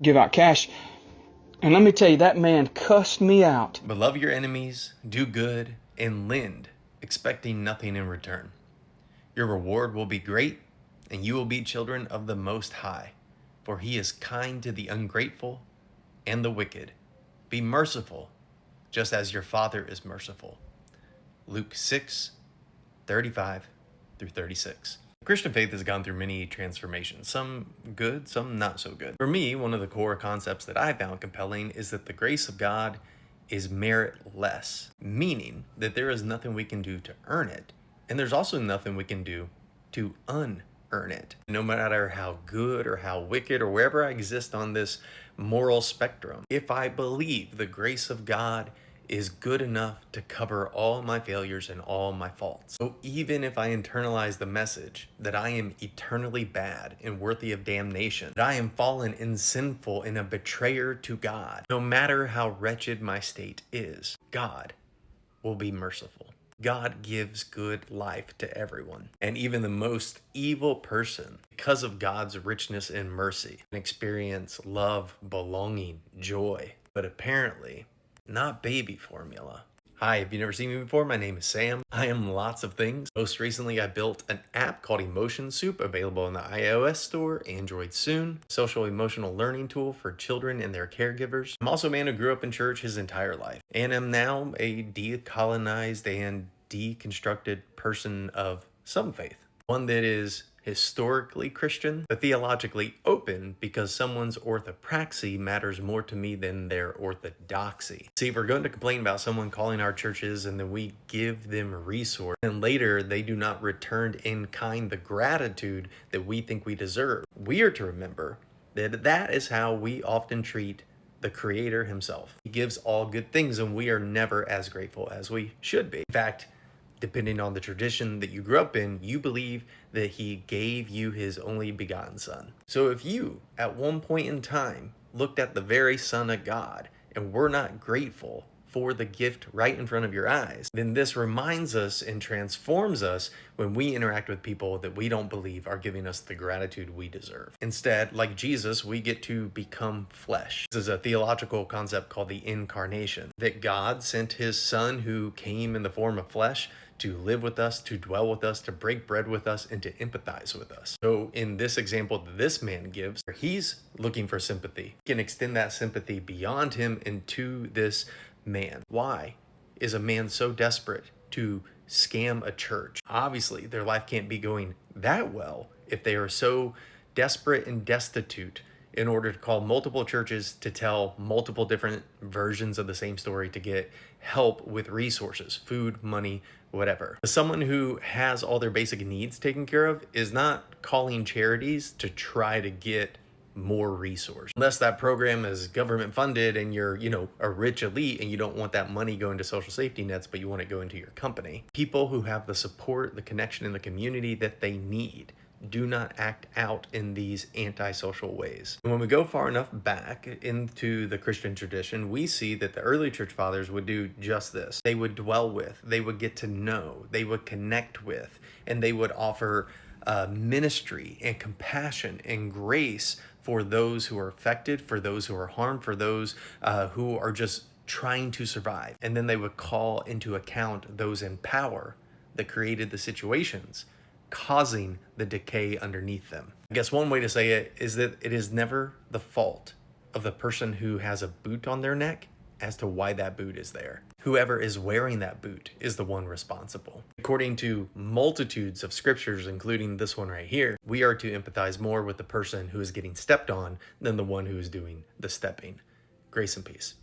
give out cash. And let me tell you, that man cussed me out. But love your enemies, do good, and lend, expecting nothing in return. Your reward will be great, and you will be children of the Most High, for he is kind to the ungrateful and the wicked. Be merciful, just as your Father is merciful. Luke 6:35 through 36. Christian faith has gone through many transformations, some good, some not so good. For me, one of the core concepts that I found compelling is that the grace of God is meritless, meaning that there is nothing we can do to earn it, and there's also nothing we can do to unearn it. No matter how good or how wicked or wherever I exist on this moral spectrum, if I believe the grace of God is good enough to cover all my failures and all my faults. So even if I internalize the message that I am eternally bad and worthy of damnation, that I am fallen and sinful and a betrayer to God, no matter how wretched my state is, God will be merciful. God gives good life to everyone. And even the most evil person, because of God's richness and mercy, can experience love, belonging, joy. But apparently, not baby formula. Hi, if you've never seen me before, my name is Sam. I am lots of things. Most recently, I built an app called Emotion Soup, available in the iOS store, Android soon. Social emotional learning tool for children and their caregivers. I'm also a man who grew up in church his entire life, and am now a decolonized and deconstructed person of some faith. One that is historically Christian, but theologically open, because someone's orthopraxy matters more to me than their orthodoxy. See, if we're going to complain about someone calling our churches and then we give them resource, and later they do not return in kind the gratitude that we think we deserve, we are to remember that that is how we often treat the Creator himself. He gives all good things, and we are never as grateful as we should be. In fact, depending on the tradition that you grew up in, you believe that he gave you his only begotten son. So if you, at one point in time, looked at the very Son of God and were not grateful for the gift right in front of your eyes, then this reminds us and transforms us when we interact with people that we don't believe are giving us the gratitude we deserve. Instead, like Jesus, we get to become flesh. This is a theological concept called the incarnation, that God sent his son who came in the form of flesh to live with us, to dwell with us, to break bread with us, and to empathize with us. So in this example that this man gives, he's looking for sympathy. He can extend that sympathy beyond him into this man. Why is a man so desperate to scam a church? Obviously, their life can't be going that well if they are so desperate and destitute in order to call multiple churches to tell multiple different versions of the same story to get help with resources, food, money, whatever. Someone who has all their basic needs taken care of is not calling charities to try to get more resource. Unless that program is government funded and you're, a rich elite and you don't want that money going to social safety nets, but you want it going to your company. People who have the support, the connection in the community that they need do not act out in these antisocial ways. And when we go far enough back into the Christian tradition, we see that the early church fathers would do just this. They would dwell with, they would get to know, they would connect with, and they would offer ministry and compassion and grace for those who are affected, for those who are harmed, for those who are just trying to survive. And then they would call into account those in power that created the situations, causing the decay underneath them. I guess one way to say it is that it is never the fault of the person who has a boot on their neck as to why that boot is there. Whoever is wearing that boot is the one responsible. According to multitudes of scriptures, including this one right here, we are to empathize more with the person who is getting stepped on than the one who is doing the stepping. Grace and peace.